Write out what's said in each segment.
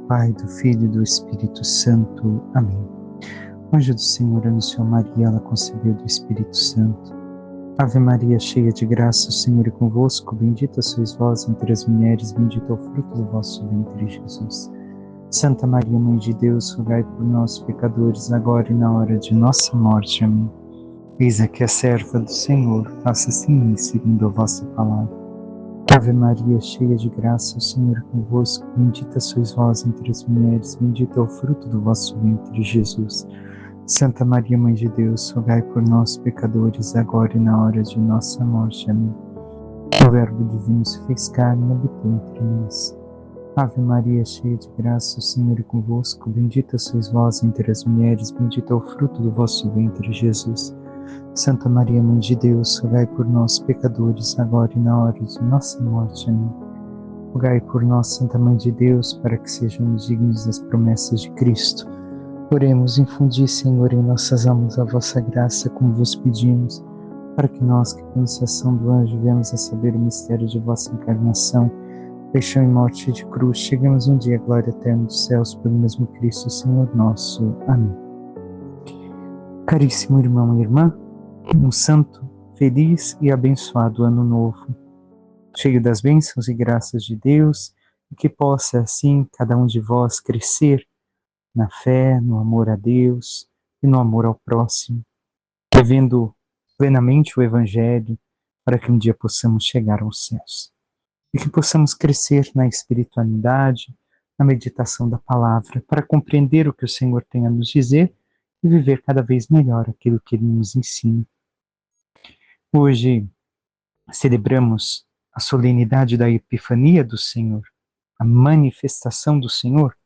Pai, do Filho e do Espírito Santo. Amém. O anjo do Senhor anunciou a Maria, ela concebeu do Espírito Santo. Ave Maria, cheia de graça, o Senhor é convosco, bendita sois vós entre as mulheres, bendito é o fruto do vosso ventre, Jesus. Santa Maria, Mãe de Deus, rogai por nós, pecadores, agora e na hora de nossa morte. Amém. Eis aqui a serva do Senhor, faça-se em mim segundo a vossa palavra. Ave Maria, cheia de graça, o Senhor é convosco, bendita sois vós entre as mulheres, bendito é o fruto do vosso ventre, Jesus. Santa Maria, Mãe de Deus, rogai por nós, pecadores, agora e na hora de nossa morte. Amém. O Verbo divino se fez carne e habitou entre nós. Ave Maria, cheia de graça, o Senhor é convosco, bendita sois vós entre as mulheres, bendito é o fruto do vosso ventre, Jesus. Santa Maria, Mãe de Deus, rogai por nós, pecadores, agora e na hora de nossa morte. Amém. Rogai por nós, Santa Mãe de Deus, para que sejamos dignos das promessas de Cristo. Oremos, infundi, Senhor, em nossas almas a vossa graça, como vos pedimos, para que nós, que com iniciação do anjo viemos a saber o mistério de vossa encarnação, paixão e morte de cruz, cheguemos um dia à glória eterna dos céus, pelo mesmo Cristo, Senhor nosso. Amém. Caríssimo irmão e irmã, um santo, feliz e abençoado ano novo, cheio das bênçãos e graças de Deus, e que possa, assim, cada um de vós crescer na fé, no amor a Deus e no amor ao próximo, vivendo plenamente o Evangelho, para que um dia possamos chegar aos céus. E que possamos crescer na espiritualidade, na meditação da palavra, para compreender o que o Senhor tem a nos dizer e viver cada vez melhor aquilo que Ele nos ensina. Hoje celebramos a solenidade da Epifania do Senhor, a manifestação do Senhor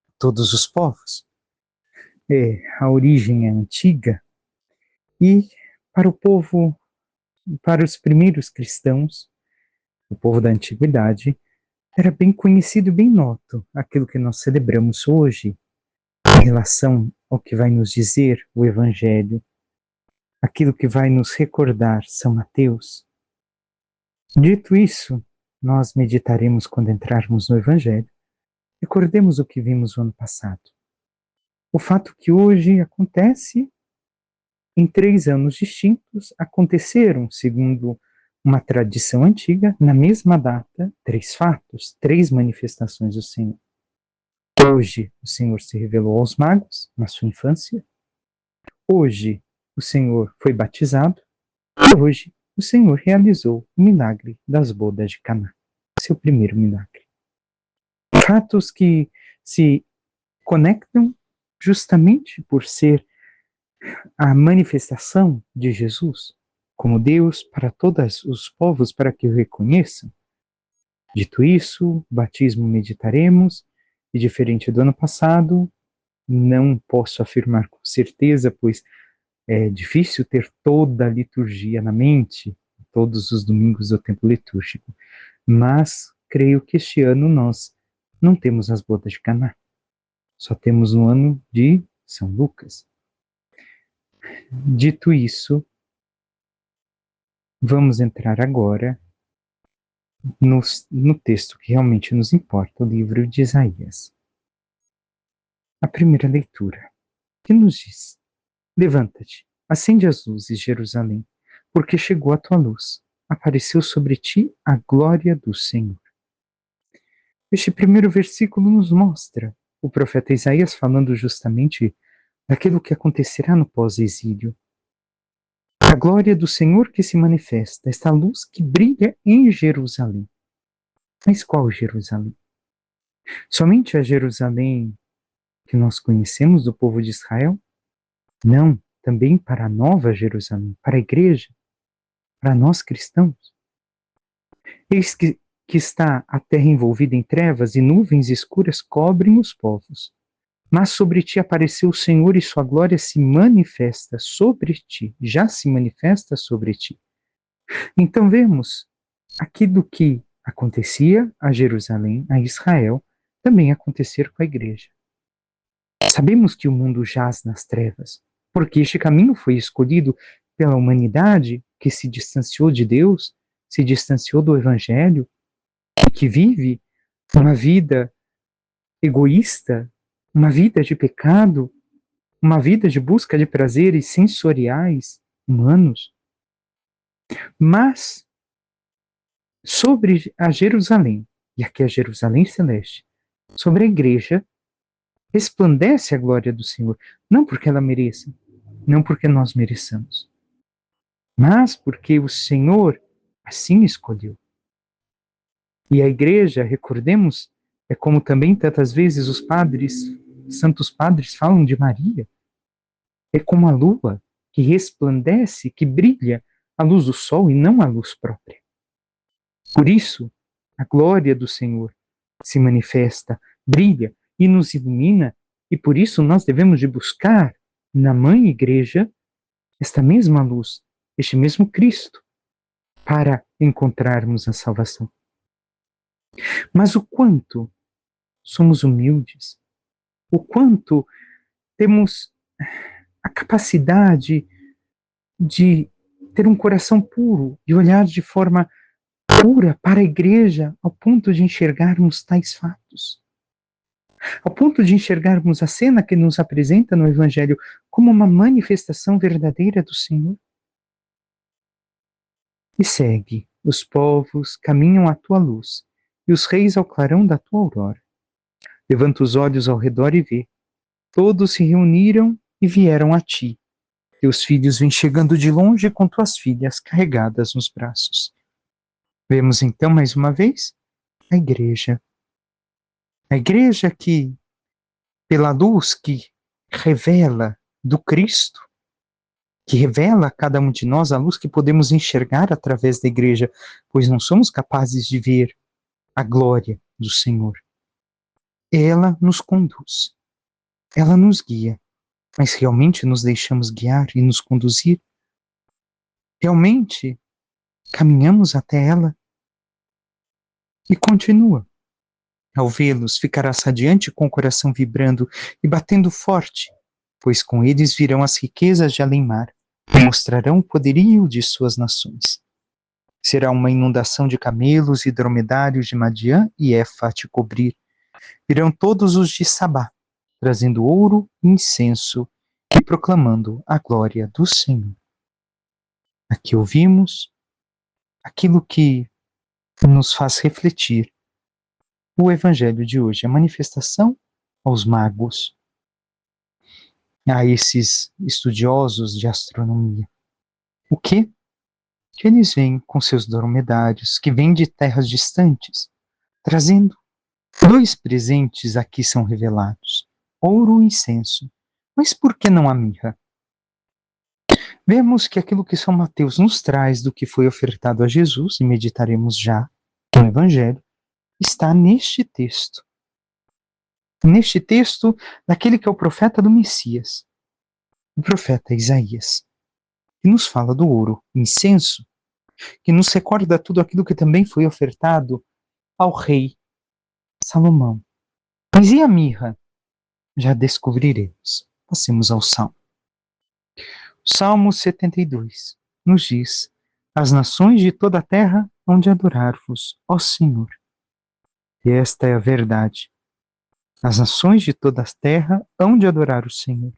a todos os povos. A origem é antiga e para o povo, para os primeiros cristãos, o povo da antiguidade, era bem conhecido e bem noto aquilo que nós celebramos hoje em relação ao que vai nos dizer o Evangelho, aquilo que vai nos recordar São Mateus. Dito isso, nós meditaremos quando entrarmos no Evangelho. Recordemos o que vimos no ano passado. O fato que hoje acontece, em 3 anos distintos, aconteceram, segundo uma tradição antiga, na mesma data, 3 fatos, 3 manifestações do Senhor. Hoje, o Senhor se revelou aos magos, na sua infância. Hoje, o Senhor foi batizado. E hoje, o Senhor realizou o milagre das bodas de Caná, seu primeiro milagre. Fatos que se conectam justamente por ser a manifestação de Jesus como Deus para todos os povos, para que o reconheçam. Dito isso, batismo meditaremos, e diferente do ano passado, não posso afirmar com certeza, pois é difícil ter toda a liturgia na mente, todos os domingos do tempo litúrgico, mas creio que este ano nós não temos as bodas de Caná, só temos no ano de São Lucas. Dito isso, vamos entrar agora no texto que realmente nos importa, o livro de Isaías. A primeira leitura, que nos diz: Levanta-te, acende as luzes, Jerusalém, porque chegou a tua luz, apareceu sobre ti a glória do Senhor. Este primeiro versículo nos mostra o profeta Isaías falando justamente daquilo que acontecerá no pós-exílio. A glória do Senhor que se manifesta, esta luz que brilha em Jerusalém. Mas qual Jerusalém? Somente a Jerusalém que nós conhecemos do povo de Israel? Não, também para a nova Jerusalém, para a igreja, para nós cristãos. Eis que está a terra envolvida em trevas e nuvens escuras cobrem os povos. Mas sobre ti apareceu o Senhor e sua glória se manifesta sobre ti, já se manifesta sobre ti. Então vemos aquilo que acontecia a Jerusalém, a Israel, também acontecer com a igreja. Sabemos que o mundo jaz nas trevas, porque este caminho foi escolhido pela humanidade que se distanciou de Deus, se distanciou do Evangelho, e que vive uma vida egoísta, uma vida de pecado, uma vida de busca de prazeres sensoriais humanos, mas sobre a Jerusalém, e aqui a Jerusalém celeste, sobre a igreja, resplandece a glória do Senhor, não porque ela mereça, não porque nós mereçamos, mas porque o Senhor assim escolheu. E a igreja, recordemos, é como também tantas vezes os padres, santos padres falam de Maria, é como a lua que resplandece, que brilha a luz do sol e não a luz própria. Por isso, a glória do Senhor se manifesta, brilha e nos ilumina, e por isso nós devemos de buscar na Mãe Igreja esta mesma luz, este mesmo Cristo, para encontrarmos a salvação. Mas o quanto somos humildes, o quanto temos a capacidade de ter um coração puro e olhar de forma pura para a igreja, ao ponto de enxergarmos tais fatos, ao ponto de enxergarmos a cena que nos apresenta no Evangelho como uma manifestação verdadeira do Senhor. E segue: os povos caminham à tua luz, e os reis ao clarão da tua aurora. Levanta os olhos ao redor e vê. Todos se reuniram e vieram a ti. Teus filhos vêm chegando de longe com tuas filhas carregadas nos braços. Vemos então mais uma vez a igreja. A igreja que, pela luz que revela do Cristo, que revela a cada um de nós a luz que podemos enxergar através da igreja, pois não somos capazes de ver a glória do Senhor. Ela nos conduz, ela nos guia, mas realmente nos deixamos guiar e nos conduzir? Realmente caminhamos até ela? E continua. Ao vê-los, ficarás radiante com o coração vibrando e batendo forte, pois com eles virão as riquezas de além-mar e mostrarão o poderio de suas nações. Será uma inundação de camelos e dromedários de Madiã e Efa a te cobrir. Virão todos os de Sabá, trazendo ouro e incenso e proclamando a glória do Senhor. Aqui ouvimos aquilo que nos faz refletir o evangelho de hoje, a manifestação aos magos, a esses estudiosos de astronomia. O quê? Que eles vêm com seus dromedários, que vêm de terras distantes, trazendo dois presentes aqui são revelados, ouro e incenso. Mas por que não a mirra? Vemos que aquilo que São Mateus nos traz do que foi ofertado a Jesus, e meditaremos já no Evangelho, está neste texto. Neste texto daquele que é o profeta do Messias, o profeta Isaías, que nos fala do ouro, incenso, que nos recorda tudo aquilo que também foi ofertado ao rei Salomão. Mas e a mirra? Já descobriremos. Passemos ao Salmo. O Salmo 72 nos diz: as nações de toda a terra hão de adorar-vos, ó Senhor. E esta é a verdade. As nações de toda a terra hão de adorar o Senhor.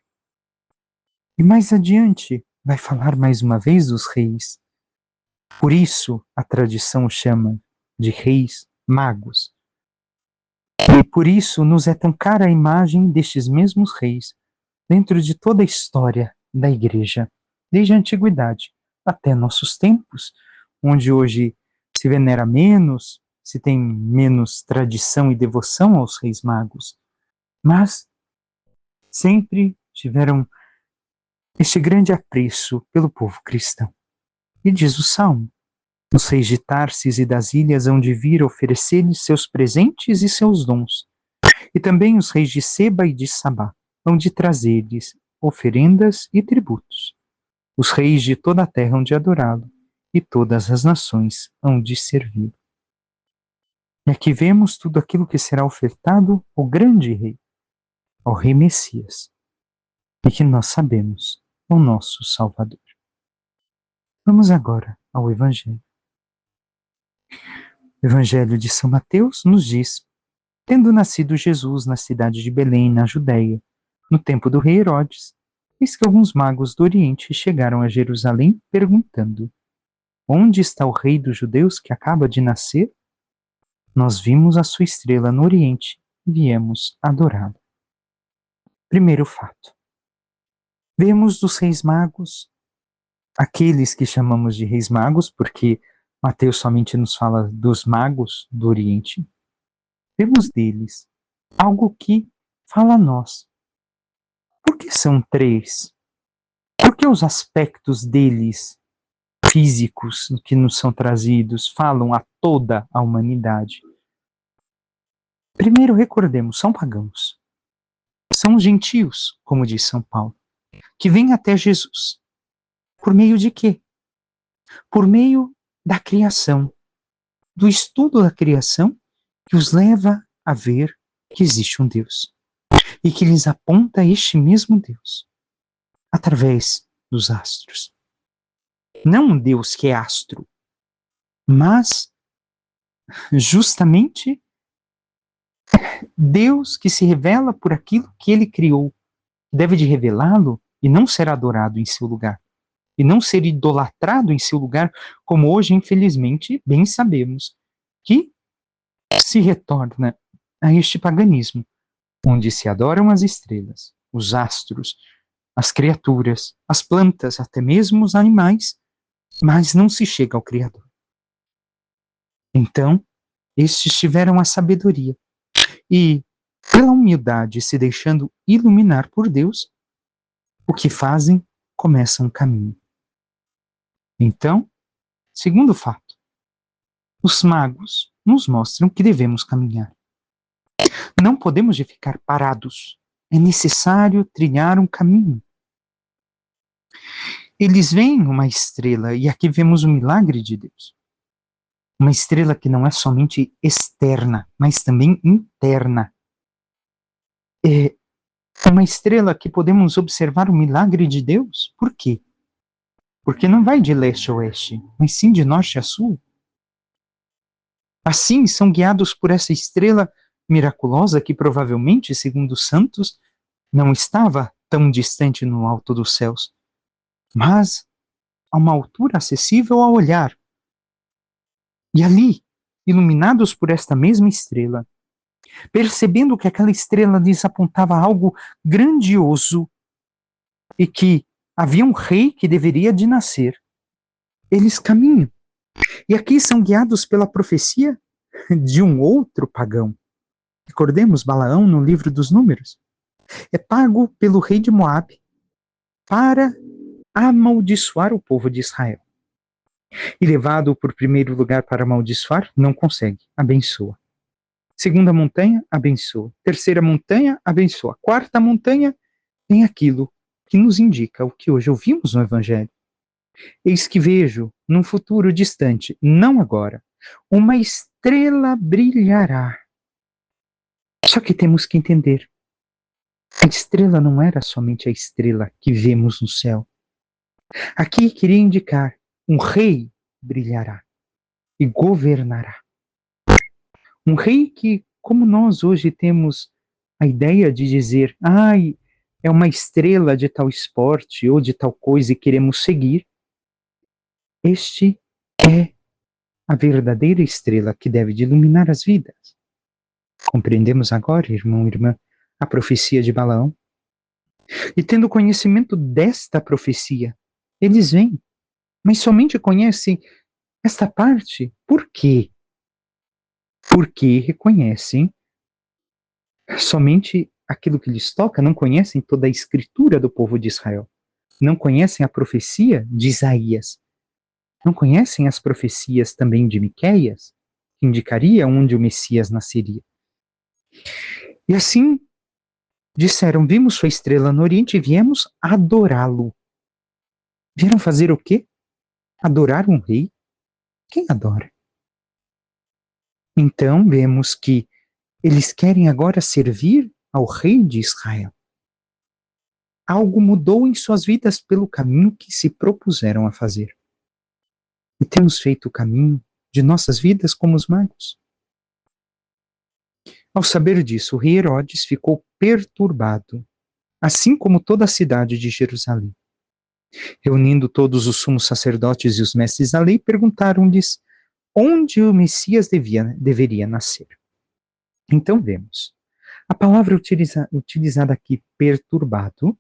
E mais adiante vai falar mais uma vez dos reis. Por isso a tradição o chama de reis magos. E por isso nos é tão cara a imagem destes mesmos reis dentro de toda a história da Igreja, desde a antiguidade até nossos tempos, onde hoje se venera menos, se tem menos tradição e devoção aos reis magos, mas sempre tiveram este grande apreço pelo povo cristão. E diz o Salmo: os reis de Tarsis e das ilhas hão de vir oferecer-lhes seus presentes e seus dons, e também os reis de Seba e de Sabá hão de trazer-lhes oferendas e tributos. Os reis de toda a terra hão de adorá-lo, e todas as nações hão de servi-lo. E aqui vemos tudo aquilo que será ofertado ao grande rei, ao rei Messias, e que nós sabemos, o nosso Salvador. Vamos agora ao Evangelho. O Evangelho de São Mateus nos diz Tendo nascido Jesus na cidade de Belém, na Judéia, no tempo do rei Herodes, eis que alguns magos do Oriente chegaram a Jerusalém perguntando: Onde está o rei dos judeus que acaba de nascer? Nós vimos a sua estrela no Oriente e viemos adorá-lo. Primeiro fato. Vemos dos reis magos, aqueles que chamamos de reis magos, porque Mateus somente nos fala dos magos do Oriente. Vemos deles algo que fala a nós. Por que são três? Por que os aspectos deles, físicos, que nos são trazidos, falam a toda a humanidade? Primeiro, recordemos, são pagãos. São gentios, como diz São Paulo, que vêm até Jesus. Por meio de quê? Por meio da criação, do estudo da criação, que os leva a ver que existe um Deus e que lhes aponta este mesmo Deus através dos astros. Não um Deus que é astro, mas justamente Deus que se revela por aquilo que ele criou, deve de revelá-lo e não ser adorado em seu lugar, e não ser idolatrado em seu lugar, como hoje, infelizmente, bem sabemos, que se retorna a este paganismo, onde se adoram as estrelas, os astros, as criaturas, as plantas, até mesmo os animais, mas não se chega ao Criador. Então, estes tiveram a sabedoria e, pela humildade, se deixando iluminar por Deus, o que fazem? Começam um caminho. Então, segundo fato, os magos nos mostram que devemos caminhar. Não podemos ficar parados. É necessário trilhar um caminho. Eles veem uma estrela, e aqui vemos o milagre de Deus. Uma estrela que não é somente externa, mas também interna. É uma estrela que podemos observar o milagre de Deus. Por quê? Porque não vai de leste a oeste, mas sim de norte a sul. Assim, são guiados por essa estrela miraculosa que provavelmente, segundo os santos, não estava tão distante no alto dos céus, mas a uma altura acessível ao olhar. E ali, iluminados por esta mesma estrela, percebendo que aquela estrela lhes apontava algo grandioso e que havia um rei que deveria de nascer, eles caminham. E aqui são guiados pela profecia de um outro pagão. Recordemos Balaão no livro dos Números. É pago pelo rei de Moabe para amaldiçoar o povo de Israel. E levado por primeiro lugar para amaldiçoar, não consegue, abençoa. Segunda montanha, abençoa. Terceira montanha, abençoa. Quarta montanha, tem aquilo que nos indica o que hoje ouvimos no Evangelho. Eis que vejo, num futuro distante, não agora, uma estrela brilhará. Só que temos que entender, a estrela não era somente a estrela que vemos no céu. Aqui queria indicar, um rei brilhará e governará. Um rei que, como nós hoje temos a ideia de dizer, é uma estrela de tal esporte ou de tal coisa e queremos seguir, este é a verdadeira estrela que deve de iluminar as vidas. Compreendemos agora, irmão e irmã, a profecia de Balaão? E tendo conhecimento desta profecia, eles vêm, mas somente conhecem esta parte. Por quê? Porque reconhecem somente aquilo que lhes toca, não conhecem toda a escritura do povo de Israel, não conhecem a profecia de Isaías, não conhecem as profecias também de Miqueias, que indicaria onde o Messias nasceria. E assim disseram, vimos sua estrela no Oriente e viemos adorá-lo. Vieram fazer o quê? Adorar um rei? Quem adora? Então vemos que eles querem agora servir ao rei de Israel. Algo mudou em suas vidas pelo caminho que se propuseram a fazer. E temos feito o caminho de nossas vidas como os magos. Ao saber disso, o rei Herodes ficou perturbado, assim como toda a cidade de Jerusalém. Reunindo todos os sumos sacerdotes e os mestres da lei, perguntaram-lhes onde o Messias deveria nascer. Então vemos, a palavra utilizada aqui, perturbado,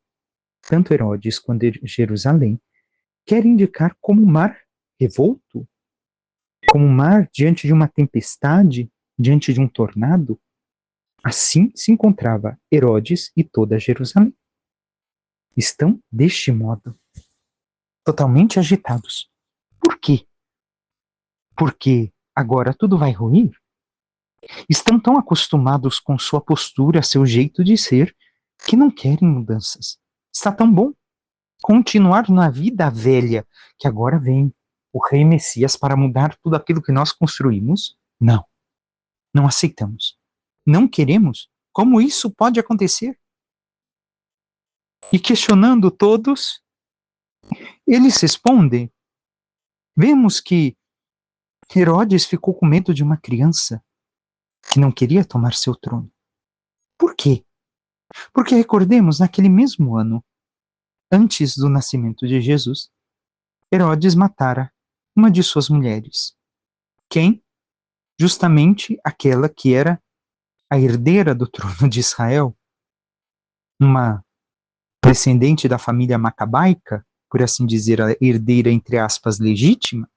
tanto Herodes quanto Jerusalém, quer indicar como um mar revolto, como um mar diante de uma tempestade, diante de um tornado. Assim se encontrava Herodes e toda Jerusalém. Estão deste modo, totalmente agitados. Por quê? Porque agora tudo vai ruir? Estão tão acostumados com sua postura, seu jeito de ser, que não querem mudanças. Está tão bom continuar na vida velha, que agora vem o Rei Messias para mudar tudo aquilo que nós construímos. Não, não aceitamos. Não queremos. Como isso pode acontecer? E questionando todos, eles respondem. Vemos que Herodes ficou com medo de uma criança que não queria tomar seu trono. Por quê? Porque recordemos, naquele mesmo ano, antes do nascimento de Jesus, Herodes matara uma de suas mulheres. Quem? Justamente aquela que era a herdeira do trono de Israel, uma descendente da família macabaica, por assim dizer, a herdeira, entre aspas, legítima.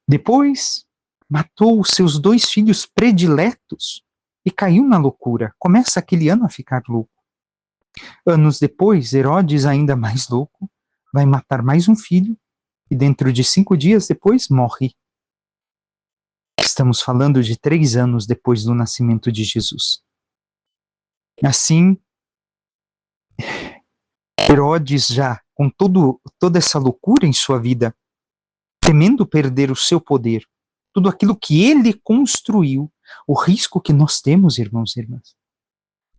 Depois, matou os seus 2 filhos prediletos e caiu na loucura. Começa aquele ano a ficar louco. Anos depois, Herodes, ainda mais louco, vai matar mais um filho e dentro de 5 dias depois morre. Estamos falando de 3 anos depois do nascimento de Jesus. Assim, Herodes já com toda essa loucura em sua vida, temendo perder o seu poder, tudo aquilo que ele construiu, o risco que nós temos, irmãos e irmãs.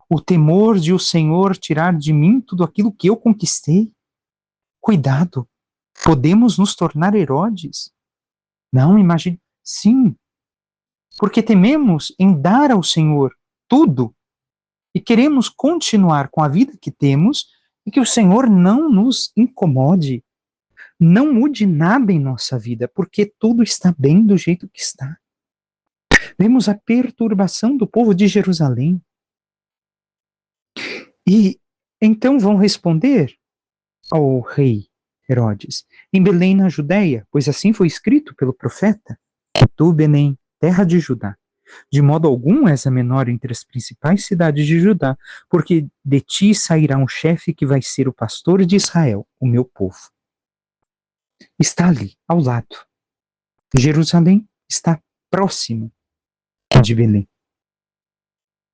O temor de o Senhor tirar de mim tudo aquilo que eu conquistei. Cuidado, podemos nos tornar Herodes. Não, imagine, sim, porque tememos em dar ao Senhor tudo e queremos continuar com a vida que temos e que o Senhor não nos incomode, não mude nada em nossa vida, porque tudo está bem do jeito que está. Vemos a perturbação do povo de Jerusalém. E então vão responder ao rei Herodes: em Belém, na Judéia, pois assim foi escrito pelo profeta: e tu, Belém, terra de Judá, de modo algum és a menor entre as principais cidades de Judá, porque de ti sairá um chefe que vai ser o pastor de Israel, o meu povo. Está ali, ao lado. Jerusalém está próximo de Belém.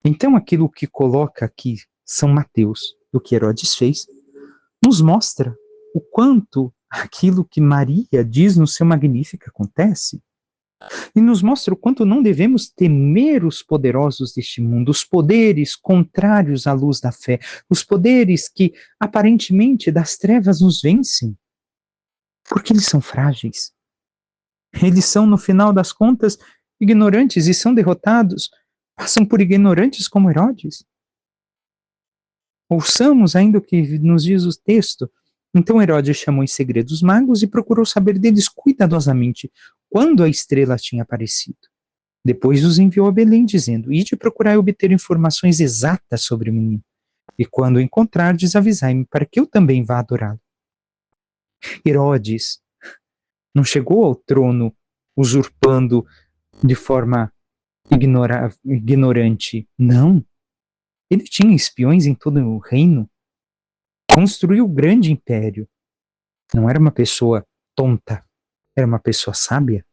Então, aquilo que coloca aqui São Mateus, do que Herodes fez, nos mostra o quanto aquilo que Maria diz no seu Magnífica acontece, e nos mostra o quanto não devemos temer os poderosos deste mundo, os poderes contrários à luz da fé, os poderes que aparentemente das trevas nos vencem, porque eles são frágeis. Eles são, no final das contas, ignorantes e são derrotados, passam por ignorantes como Herodes. Ouçamos ainda o que nos diz o texto. Então Herodes chamou em segredo os magos e procurou saber deles cuidadosamente quando a estrela tinha aparecido. Depois os enviou a Belém, dizendo: ide procurar obter informações exatas sobre o menino, e quando o encontrardes, avisai-me, para que eu também vá adorá-lo. Herodes não chegou ao trono usurpando de forma ignorante. Não. Ele tinha espiões em todo o reino. Construiu um grande império. Não era uma pessoa tonta. Era uma pessoa sábia.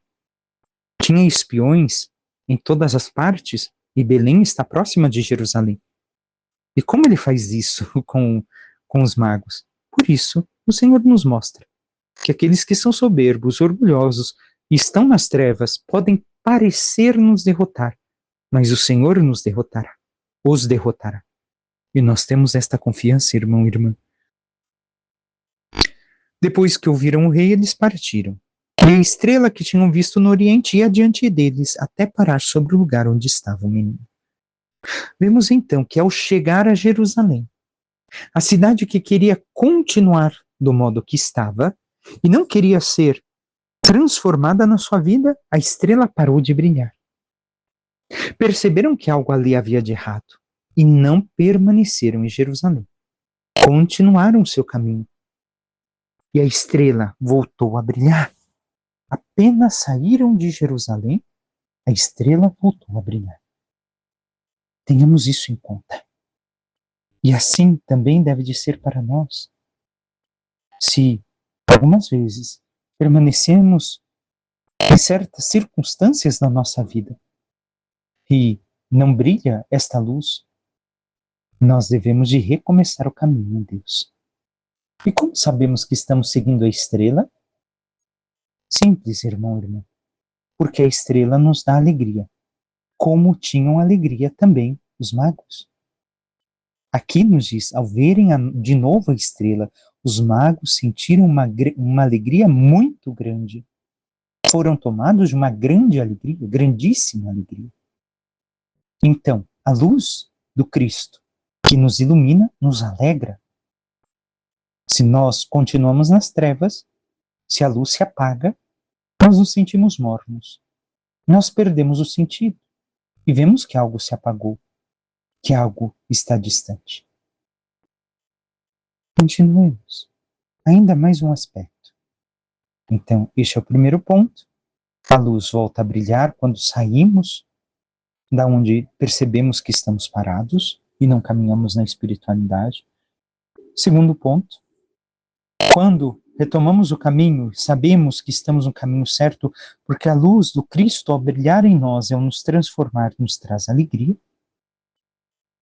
Tinha espiões em todas as partes e Belém está próxima de Jerusalém. E como ele faz isso com os magos? Por isso, o Senhor nos mostra que aqueles que são soberbos, orgulhosos e estão nas trevas podem parecer nos derrotar, mas o Senhor nos derrotará, os derrotará. E nós temos esta confiança, irmão e irmã. Depois que ouviram o rei, eles partiram. E a estrela que tinham visto no oriente ia adiante deles, até parar sobre o lugar onde estava o menino. Vemos então que ao chegar a Jerusalém, a cidade que queria continuar do modo que estava e não queria ser transformada na sua vida, a estrela parou de brilhar. Perceberam que algo ali havia de errado e não permaneceram em Jerusalém. Continuaram seu caminho. E a estrela voltou a brilhar. Apenas saíram de Jerusalém, a estrela voltou a brilhar. Tenhamos isso em conta. E assim também deve de ser para nós. Se algumas vezes permanecemos em certas circunstâncias da nossa vida e não brilha esta luz, nós devemos de recomeçar o caminho em Deus. E como sabemos que estamos seguindo a estrela? Simples, irmão e irmã. Porque a estrela nos dá alegria, como tinham alegria também os magos. Aqui nos diz, ao verem de novo a estrela, os magos sentiram uma alegria muito grande. Foram tomados de uma grande alegria, grandíssima alegria. Então, a luz do Cristo, que nos ilumina, nos alegra. Se nós continuamos nas trevas, se a luz se apaga, nós nos sentimos mornos. Nós perdemos o sentido e vemos que algo se apagou, que algo está distante. Continuemos. Ainda mais um aspecto. Então, este é o primeiro ponto. A luz volta a brilhar quando saímos da onde percebemos que estamos parados e não caminhamos na espiritualidade. Segundo ponto, quando retomamos o caminho, sabemos que estamos no caminho certo, porque a luz do Cristo, ao brilhar em nós e ao nos transformar, nos traz alegria.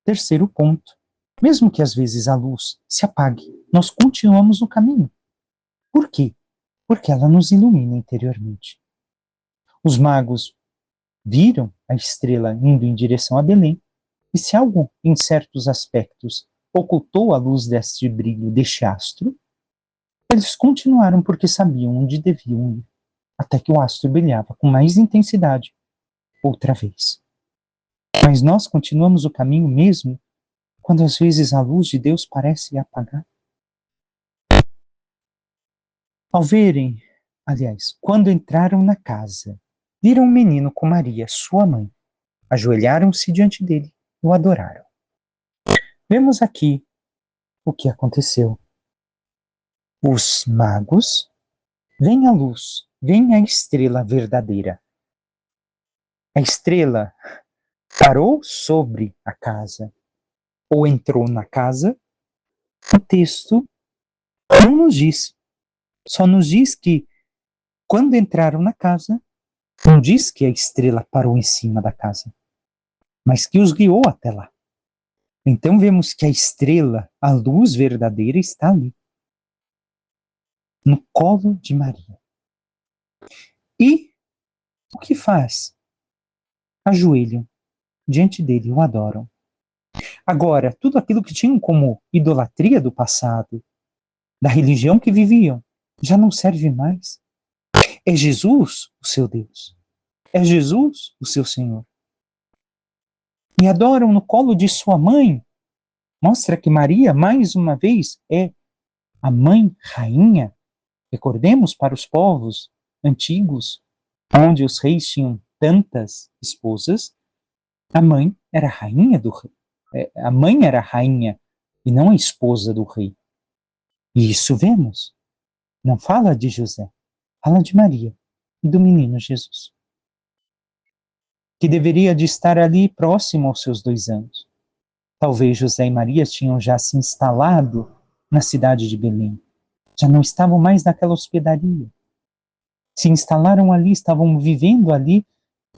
Terceiro ponto, mesmo que às vezes a luz se apague, nós continuamos no caminho. Por quê? Porque ela nos ilumina interiormente. Os magos viram a estrela indo em direção a Belém, e se algo, em certos aspectos, ocultou a luz deste brilho, deste astro, eles continuaram porque sabiam onde deviam ir, até que o astro brilhava com mais intensidade, outra vez. Mas nós continuamos o caminho mesmo quando às vezes a luz de Deus parece apagar. Ao verem, aliás, quando entraram na casa, viram um menino com Maria, sua mãe. Ajoelharam-se diante dele e o adoraram. Vemos aqui o que aconteceu. Os magos veem a luz, veem a estrela verdadeira. A estrela parou sobre a casa, ou entrou na casa. O texto não nos diz. Só nos diz que, quando entraram na casa, não diz que a estrela parou em cima da casa, mas que os guiou até lá. Então vemos que a estrela, a luz verdadeira, está ali, no colo de Maria. E o que faz? Ajoelham diante dele e o adoram. Agora, tudo aquilo que tinham como idolatria do passado, da religião que viviam, já não serve mais. É Jesus o seu Deus. É Jesus o seu Senhor. E adoram no colo de sua mãe. Mostra que Maria, mais uma vez, é a mãe rainha. Recordemos, para os povos antigos, onde os reis tinham tantas esposas, a mãe era a rainha do rei. A mãe era a rainha e não a esposa do rei. E isso vemos. Não fala de José, fala de Maria e do menino Jesus, que deveria de estar ali próximo aos seus 2 anos. Talvez José e Maria tinham já se instalado na cidade de Belém. Já não estavam mais naquela hospedaria. Se instalaram ali, estavam vivendo ali,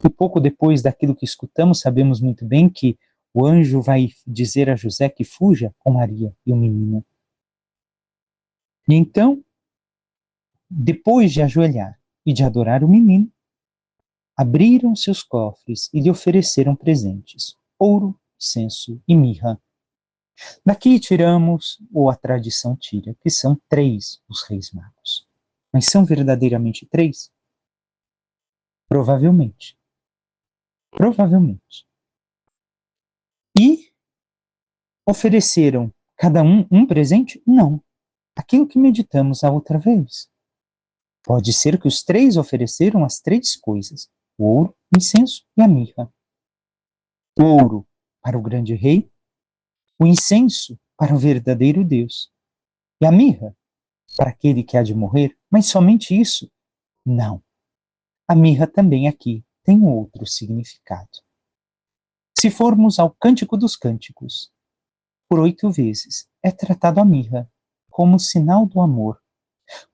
e pouco depois daquilo que escutamos, sabemos muito bem que o anjo vai dizer a José que fuja com Maria e o menino. E então, depois de ajoelhar e de adorar o menino, abriram seus cofres e lhe ofereceram presentes, ouro, incenso e mirra. Daqui tiramos, ou a tradição tira, que são 3 os reis magos. Mas são verdadeiramente 3? Provavelmente. Provavelmente. E ofereceram cada um presente? Não. Aquilo que meditamos a outra vez. Pode ser que os três ofereceram as três coisas: o ouro, o incenso e a mirra. O ouro para o grande rei, o incenso para o verdadeiro Deus e a mirra para aquele que há de morrer. Mas somente isso? Não. A mirra também aqui tem um outro significado. Se formos ao Cântico dos Cânticos, por 8 vezes é tratado a mirra como sinal do amor,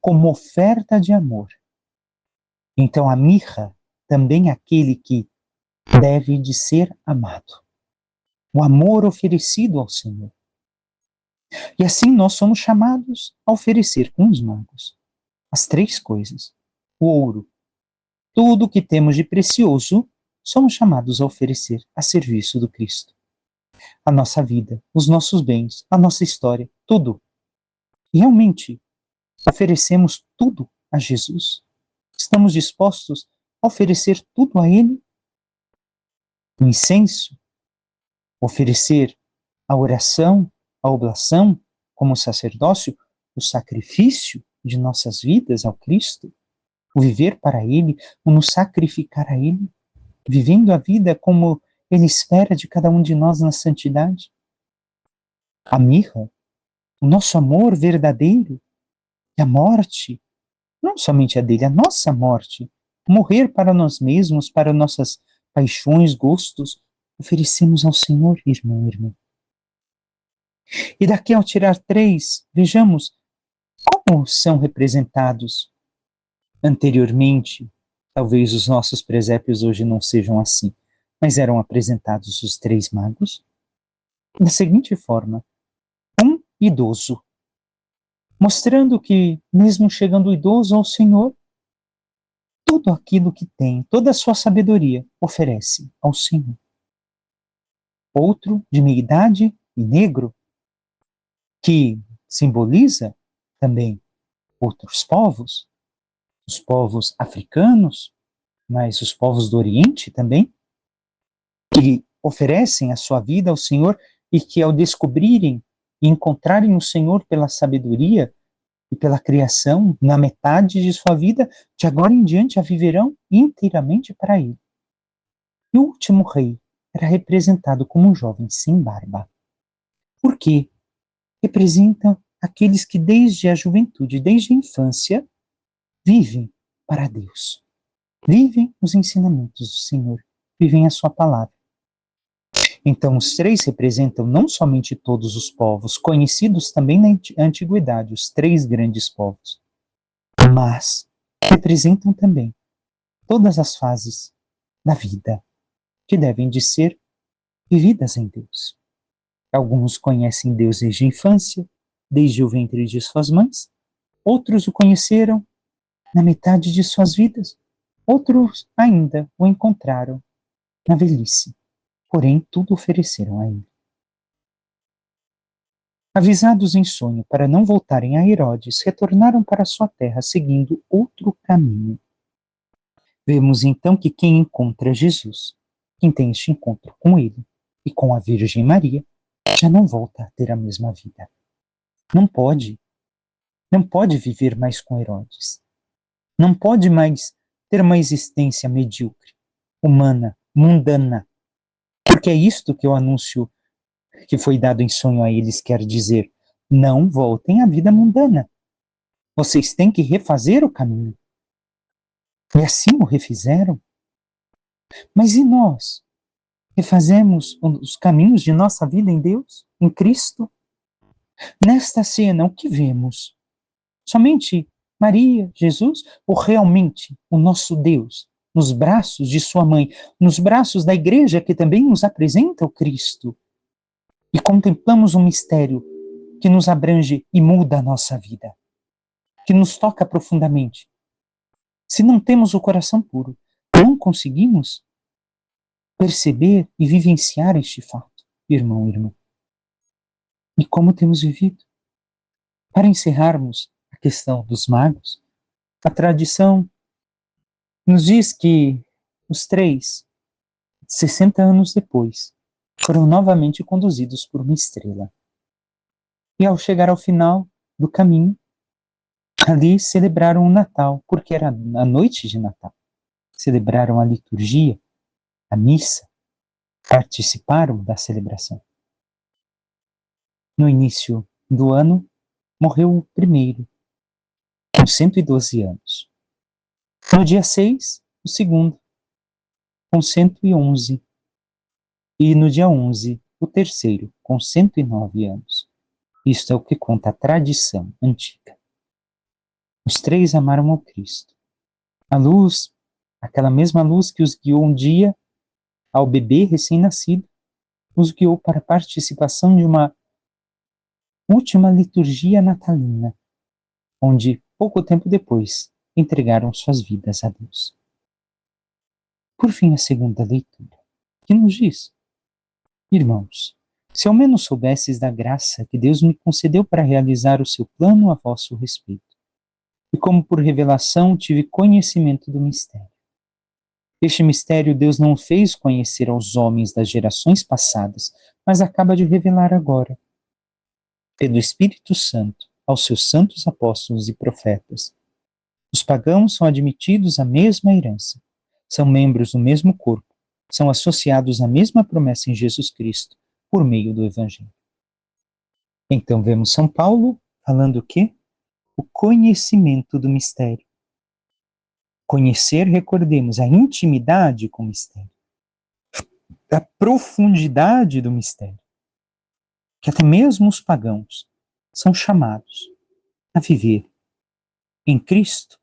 como oferta de amor. Então a mirra também é aquele que deve de ser amado. O amor oferecido ao Senhor. E assim nós somos chamados a oferecer com os magos as três coisas. O ouro, tudo o que temos de precioso, somos chamados a oferecer a serviço do Cristo. A nossa vida, os nossos bens, a nossa história, tudo. E realmente oferecemos tudo a Jesus. Estamos dispostos a oferecer tudo a Ele? O incenso, oferecer a oração, a oblação, como sacerdócio, o sacrifício de nossas vidas ao Cristo, o viver para Ele, o nos sacrificar a Ele, vivendo a vida como Ele espera de cada um de nós na santidade. A mirra, o nosso amor verdadeiro, e a morte, não somente a dele, a nossa morte, morrer para nós mesmos, para nossas paixões, gostos, oferecemos ao Senhor, irmão e irmã. E daqui ao tirar três, vejamos como são representados anteriormente. Talvez os nossos presépios hoje não sejam assim, mas eram apresentados os três magos da seguinte forma: um idoso, mostrando que, mesmo chegando o idoso ao Senhor, tudo aquilo que tem, toda a sua sabedoria, oferece ao Senhor. Outro, de meia idade e negro, que simboliza também outros povos, os povos africanos, mas os povos do Oriente também, que oferecem a sua vida ao Senhor e que, ao descobrirem e encontrarem o Senhor pela sabedoria e pela criação, na metade de sua vida, de agora em diante a viverão inteiramente para Ele. E o último rei era representado como um jovem sem barba. Por quê? Representam aqueles que desde a juventude, desde a infância, vivem para Deus. Vivem os ensinamentos do Senhor, vivem a sua palavra. Então, os três representam não somente todos os povos, conhecidos também na antiguidade, os três grandes povos, mas representam também todas as fases da vida que devem de ser vividas em Deus. Alguns conhecem Deus desde a infância, desde o ventre de suas mães, outros o conheceram na metade de suas vidas, outros ainda o encontraram na velhice. Porém, tudo ofereceram a Ele. Avisados em sonho para não voltarem a Herodes, retornaram para sua terra seguindo outro caminho. Vemos então que quem encontra Jesus, quem tem este encontro com Ele e com a Virgem Maria, já não volta a ter a mesma vida. Não pode viver mais com Herodes. Não pode mais ter uma existência medíocre, humana, mundana. Porque é isto que o anúncio que foi dado em sonho a eles quer dizer. Não voltem à vida mundana. Vocês têm que refazer o caminho. E assim o refizeram. Mas e nós? Refazemos os caminhos de nossa vida em Deus, em Cristo? Nesta cena, o que vemos? Somente Maria, Jesus, ou realmente o nosso Deus, nos braços de sua mãe, nos braços da igreja que também nos apresenta o Cristo? E contemplamos um mistério que nos abrange e muda a nossa vida, que nos toca profundamente. Se não temos o coração puro, não conseguimos perceber e vivenciar este fato, irmão e irmã. E como temos vivido? Para encerrarmos a questão dos magos, a tradição nos diz que os três, 60 anos depois, foram novamente conduzidos por uma estrela. E ao chegar ao final do caminho, ali celebraram o Natal, porque era a noite de Natal. Celebraram a liturgia, a missa, participaram da celebração. No início do ano, morreu o primeiro, com 112 anos. No dia 6, o segundo, com 111. E no dia 11, o terceiro, com 109 anos. Isto é o que conta a tradição antiga. Os três amaram ao Cristo. A luz, aquela mesma luz que os guiou um dia ao bebê recém-nascido, os guiou para a participação de uma última liturgia natalina, onde, pouco tempo depois, entregaram suas vidas a Deus. Por fim, a segunda leitura, que nos diz: Irmãos, se ao menos soubesses da graça que Deus me concedeu para realizar o seu plano a vosso respeito, e como por revelação tive conhecimento do mistério. Este mistério Deus não fez conhecer aos homens das gerações passadas, mas acaba de revelar agora, pelo Espírito Santo, aos seus santos apóstolos e profetas. Os pagãos são admitidos à mesma herança, são membros do mesmo corpo, são associados à mesma promessa em Jesus Cristo, por meio do Evangelho. Então vemos São Paulo falando o quê? O conhecimento do mistério. Conhecer, recordemos, a intimidade com o mistério, a profundidade do mistério, que até mesmo os pagãos são chamados a viver em Cristo.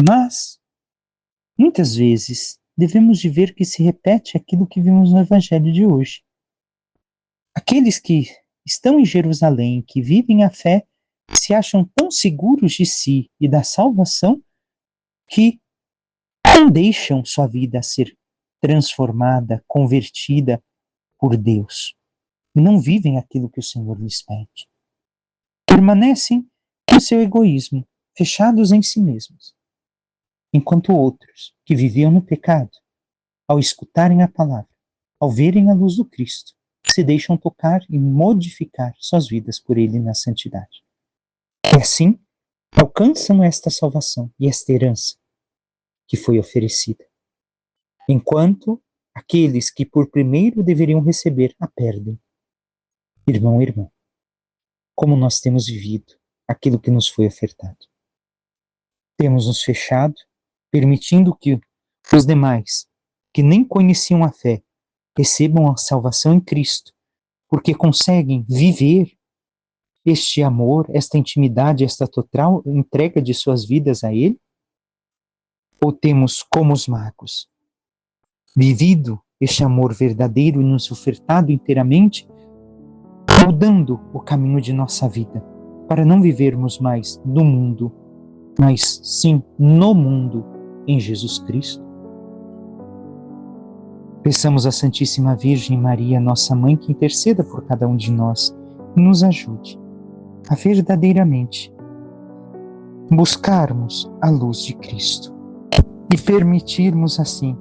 Mas, muitas vezes, devemos de ver que se repete aquilo que vimos no Evangelho de hoje. Aqueles que estão em Jerusalém, que vivem a fé, se acham tão seguros de si e da salvação, que não deixam sua vida ser transformada, convertida por Deus. Não vivem aquilo que o Senhor lhes pede. Permanecem no seu egoísmo, fechados em si mesmos. Enquanto outros, que viviam no pecado, ao escutarem a palavra, ao verem a luz do Cristo, se deixam tocar e modificar suas vidas por Ele na santidade. E assim, alcançam esta salvação e esta herança que foi oferecida. Enquanto aqueles que por primeiro deveriam receber a perdem. Irmão, irmã, como nós temos vivido aquilo que nos foi ofertado? Temos nos fechado, permitindo que os demais, que nem conheciam a fé, recebam a salvação em Cristo, porque conseguem viver este amor, esta intimidade, esta total entrega de suas vidas a Ele? Ou temos, como os magos, vivido este amor verdadeiro e nos ofertado inteiramente, mudando o caminho de nossa vida, para não vivermos mais no mundo, mas sim no mundo, em Jesus Cristo? Peçamos à Santíssima Virgem Maria, nossa Mãe, que interceda por cada um de nós e nos ajude a verdadeiramente buscarmos a luz de Cristo e permitirmos assim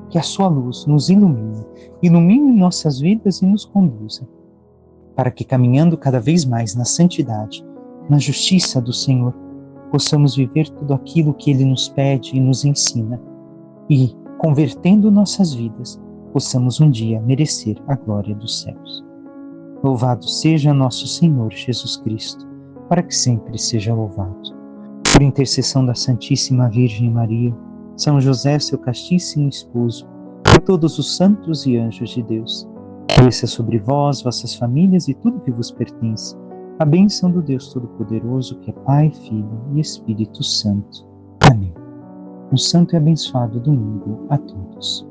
que a sua luz nos ilumine nossas vidas e nos conduza, para que, caminhando cada vez mais na santidade, na justiça do Senhor, possamos viver tudo aquilo que Ele nos pede e nos ensina, e, convertendo nossas vidas, possamos um dia merecer a glória dos céus. Louvado seja nosso Senhor Jesus Cristo, para que sempre seja louvado. Por intercessão da Santíssima Virgem Maria, São José, seu castíssimo esposo, e todos os santos e anjos de Deus, desça sobre vós, vossas famílias e tudo que vos pertence, a bênção do Deus Todo-Poderoso, que é Pai, Filho e Espírito Santo. Amém. Um santo e abençoado domingo a todos.